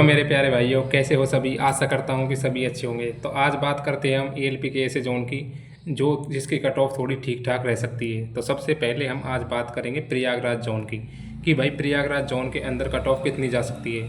मेरे प्यारे भाइयों, कैसे हो सभी। आशा करता हूँ कि सभी अच्छे होंगे। तो आज बात करते हैं हम एएलपी के ऐसे जोन की जो जिसकी कट ऑफ थोड़ी ठीक ठाक रह सकती है। तो सबसे पहले हम आज बात करेंगे प्रयागराज जोन की कि भाई प्रयागराज जोन के अंदर कट ऑफ कितनी जा सकती है।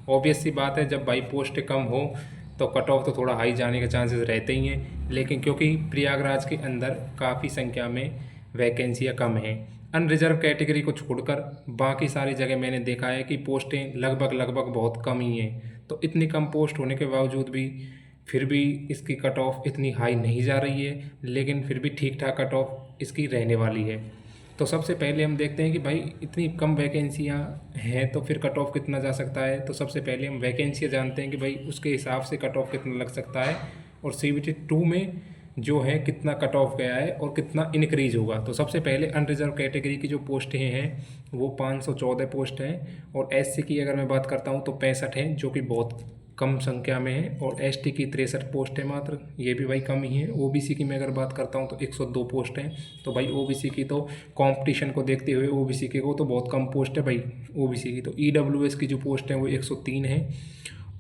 ऑब्वियस सी बात है, जब भाई पोस्ट कम हो तो कट ऑफ तो थोड़ा हाई जाने के चांसेस रहते ही हैं, लेकिन क्योंकि प्रयागराज के अंदर काफ़ी संख्या में वैकेंसियाँ कम हैं, अनरिजर्व कैटेगरी को छोड़कर बाकी सारी जगह मैंने देखा है कि पोस्टें लगभग बहुत कम ही हैं। तो इतनी कम पोस्ट होने के बावजूद भी फिर भी इसकी कट ऑफ इतनी हाई नहीं जा रही है, लेकिन फिर भी ठीक ठाक कट ऑफ इसकी रहने वाली है। तो सबसे पहले हम देखते हैं कि भाई इतनी कम वैकेंसियाँ हैं तो फिर कट ऑफ कितना जा सकता है। तो सबसे पहले हम वैकेंसियाँ जानते हैं कि भाई उसके हिसाब से कट ऑफ कितना लग सकता है, और CBT 2 में जो है कितना कट ऑफ गया है और कितना इनक्रीज होगा। तो सबसे पहले अनरिजर्व कैटेगरी की जो पोस्टें हैं वो 514 पोस्ट हैं, और SC की अगर मैं बात करता हूँ तो 65 हैं, जो कि बहुत कम संख्या में है। और ST की 63 पोस्ट है मात्र, ये भी भाई कम ही है। OBC की मैं अगर बात करता हूँ तो 102 पोस्ट हैं। तो भाई OBC की तो कंपटीशन को देखते हुए OBC के को तो बहुत कम पोस्ट है भाई OBC की। तो EWS की जो पोस्ट है वो 103 है।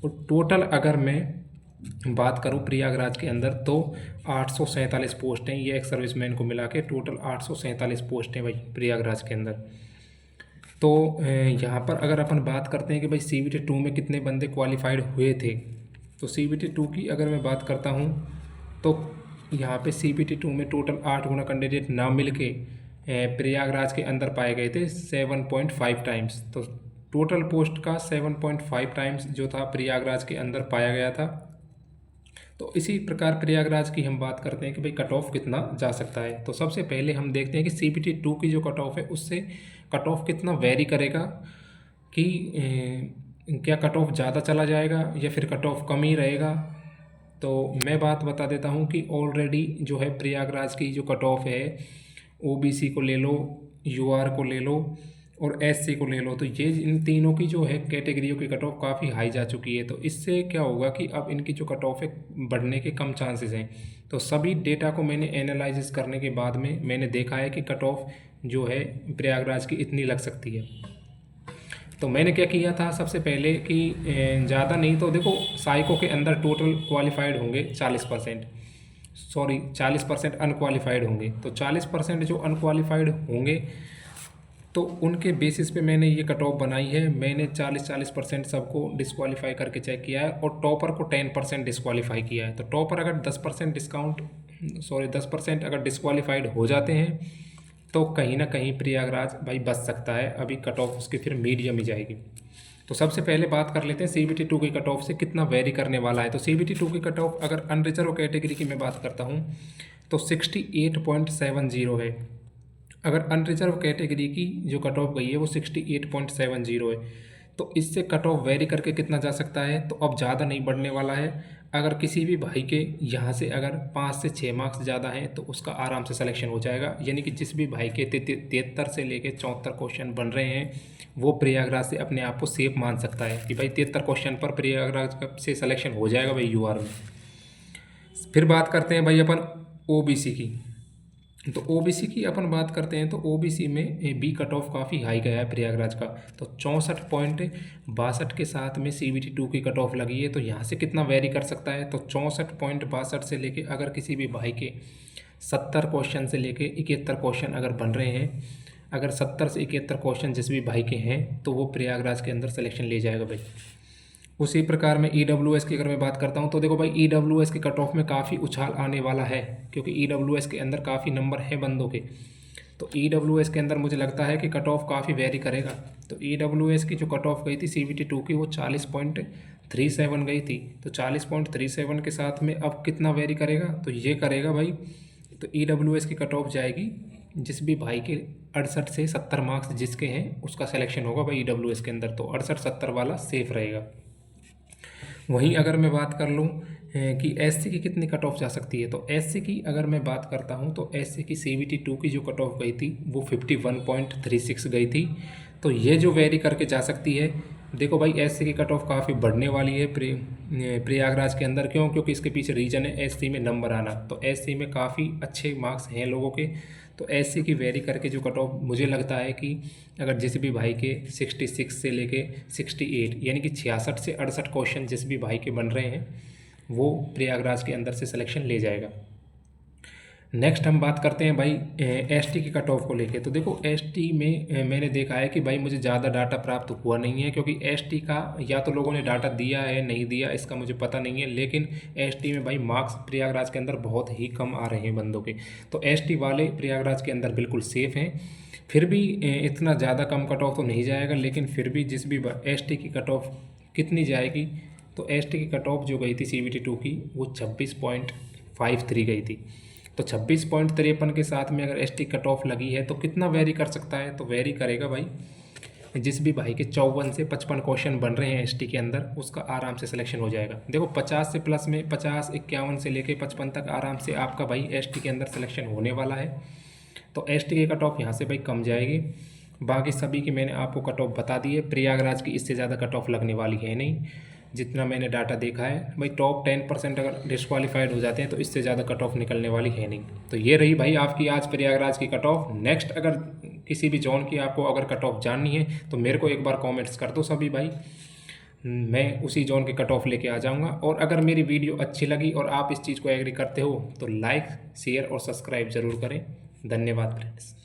और टोटल अगर मैं बात करूं प्रयागराज के अंदर तो 847 पोस्ट हैं। ये एक सर्विसमैन को मिला के टोटल 847 पोस्ट हैं भाई प्रयागराज के अंदर। तो यहाँ पर अगर अपन बात करते हैं कि भाई CBT 2 में कितने बंदे क्वालिफाइड हुए थे, तो CBT 2 की अगर मैं बात करता हूँ तो यहाँ पे CBT 2 में टोटल 8 गुना कैंडिडेट ना मिल के प्रयागराज के अंदर पाए गए थे 7.5 टाइम्स। तो टोटल पोस्ट का 7.5 टाइम्स जो था प्रयागराज के अंदर पाया गया था। तो इसी प्रकार प्रयागराज की हम बात करते हैं कि भाई कट ऑफ कितना जा सकता है। तो सबसे पहले हम देखते हैं कि CBT 2 की जो कट ऑफ है उससे कट ऑफ कितना वेरी करेगा, कि क्या कट ऑफ ज़्यादा चला जाएगा या फिर कट ऑफ कम ही रहेगा। तो मैं बात बता देता हूँ कि ऑलरेडी जो है प्रयागराज की जो कट ऑफ है, OBC को ले लो, UR को ले लो और SC को ले लो, तो ये इन तीनों की जो है कैटेगरियों की कट ऑफ काफ़ी हाई जा चुकी है। तो इससे क्या होगा कि अब इनकी जो कट ऑफ है बढ़ने के कम चांसेस हैं। तो सभी डेटा को मैंने एनालाइसिस करने के बाद में मैंने देखा है कि कट ऑफ जो है प्रयागराज की इतनी लग सकती है। तो मैंने क्या किया था सबसे पहले कि ज़्यादा नहीं तो देखो, साइको के अंदर टोटल क्वालिफाइड होंगे 40%, सॉरी 40% अनक्वालिफाइड होंगे। तो 40% जो अनक्वालिफाइड होंगे तो उनके बेसिस पे मैंने ये कट ऑफ बनाई है। मैंने 40% सबको डिस्क्वालीफाई करके चेक किया है और टॉपर को 10% डिस्क्वालीफाई किया है। तो टॉपर अगर 10% डिस्काउंट 10% अगर डिस्क्वालीफाइड हो जाते हैं तो कहीं ना कहीं प्रयागराज भाई बच सकता है। अभी कट ऑफ उसकी फिर मीडियम ही जाएगी। तो सबसे पहले बात कर लेते हैं CBT 2 की कट ऑफ से कितना वेरी करने वाला है। तो CBT 2 की कट ऑफ अगर अनरिजर्व कैटेगरी की मैं बात करता हूँ तो 68.70 है। अगर अनरिजर्व कैटेगरी की जो कट ऑफ गई है वो 68.70 है। तो इससे कट ऑफ वेरी करके कितना जा सकता है, तो अब ज़्यादा नहीं बढ़ने वाला है। अगर किसी भी भाई के यहाँ से अगर 5 से 6 मार्क्स ज़्यादा हैं तो उसका आराम से सिलेक्शन हो जाएगा। यानी कि जिस भी भाई के 73 से लेके 74 क्वेश्चन बन रहे हैं वो प्रयागराज से अपने आप को सेफ मान सकता है कि भाई 73 क्वेश्चन पर प्रयागराज से सिलेक्शन हो जाएगा भाई UR में। फिर बात करते हैं भाई अपन OBC की। तो OBC की अपन बात करते हैं तो OBC में B कट ऑफ काफ़ी हाई गया है प्रयागराज का। तो 64.62 के साथ में CBT 2 की कट ऑफ लगी है। तो यहाँ से कितना वेरी कर सकता है, तो 64.62 से लेके अगर किसी भी भाई के 70 क्वेश्चन से लेके 71 क्वेश्चन अगर बन रहे हैं, अगर 70 से 71 क्वेश्चन जिस भी भाई के हैं तो वो प्रयागराज के अंदर सिलेक्शन ले जाएगा भाई। उसी प्रकार में EWS की अगर मैं बात करता हूं तो देखो भाई EWS के कट ऑफ में काफ़ी उछाल आने वाला है, क्योंकि EWS के अंदर काफ़ी नंबर है बंदों के। तो EWS के अंदर मुझे लगता है कि कट ऑफ काफ़ी वेरी करेगा। तो EWS की जो कट ऑफ गई थी CBT 2 की वो 40.37 गई थी। तो 40.37 के साथ में अब कितना वेरी करेगा, तो ये करेगा भाई। तो EWS की कट ऑफ जाएगी, जिस भी भाई के 68 से 70 मार्क्स जिसके हैं उसका सिलेक्शन होगा भाई EWS के अंदर। तो 68-70 वाला सेफ रहेगा। वहीं अगर मैं बात कर लूँ कि SC की कितनी कट ऑफ जा सकती है, तो SC की अगर मैं बात करता हूँ तो SC की CBT 2 की जो कट ऑफ गई थी वो 51.36 गई थी। तो ये जो वेरी करके जा सकती है देखो भाई, एससी की कट ऑफ काफ़ी बढ़ने वाली है प्रयागराज के अंदर। क्यों? क्योंकि इसके पीछे रीज़न है एससी में नंबर आना। तो एससी में काफ़ी अच्छे मार्क्स हैं लोगों के। तो एससी की वेरी करके जो कट ऑफ मुझे लगता है कि अगर जिस भी भाई के 66 से लेके 68 यानी कि 66 से 68 क्वेश्चन जिस भी भाई के बन रहे हैं वो प्रयागराज के अंदर से सिलेक्शन ले जाएगा। नेक्स्ट हम बात करते हैं भाई एसटी की कट ऑफ को लेके। तो देखो एसटी में मैंने देखा है कि भाई मुझे ज़्यादा डाटा प्राप्त हुआ नहीं है, क्योंकि एसटी का या तो लोगों ने डाटा दिया है नहीं दिया इसका मुझे पता नहीं है, लेकिन एसटी में भाई मार्क्स प्रयागराज के अंदर बहुत ही कम आ रहे हैं बंदों के। तो एसटी वाले प्रयागराज के अंदर बिल्कुल सेफ़ हैं। फिर भी इतना ज़्यादा कम कट ऑफ तो नहीं जाएगा, लेकिन फिर भी जिस भी एसटी की कट ऑफ कितनी जाएगी, तो एसटी की कट ऑफ जो गई थी CBT 2 की वो 26.53 गई थी। तो 26.53 के साथ में अगर एसटी कट ऑफ लगी है तो कितना वेरी कर सकता है? तो वेरी करेगा भाई, जिस भी भाई के 54 से 55 क्वेश्चन बन रहे हैं एसटी के अंदर उसका आराम से सिलेक्शन हो जाएगा। देखो 50 से प्लस में 50 51 से लेके 55 तक आराम से आपका भाई एसटी के अंदर सिलेक्शन होने वाला है। तो एसटी की कट ऑफ यहाँ से भाई कम जाएगी। बाकी सभी की मैंने आपको कट ऑफ बता दी है। प्रयागराज की इससे ज़्यादा कट ऑफ लगने वाली है नहीं, जितना मैंने डाटा देखा है। भाई टॉप 10% अगर डिस्क्वालीफाइड हो जाते हैं तो इससे ज़्यादा कट ऑफ निकलने वाली है नहीं। तो ये रही भाई आपकी आज प्रयागराज की कट ऑफ। नेक्स्ट अगर किसी भी जोन की आपको अगर कट ऑफ जाननी है तो मेरे को एक बार कमेंट्स कर दो सभी भाई, मैं उसी जोन के कट ऑफ लेके आ जाऊंगा। और अगर मेरी वीडियो अच्छी लगी और आप इस चीज़ को एग्री करते हो तो लाइक शेयर और सब्सक्राइब ज़रूर करें। धन्यवाद फ्रेंड्स।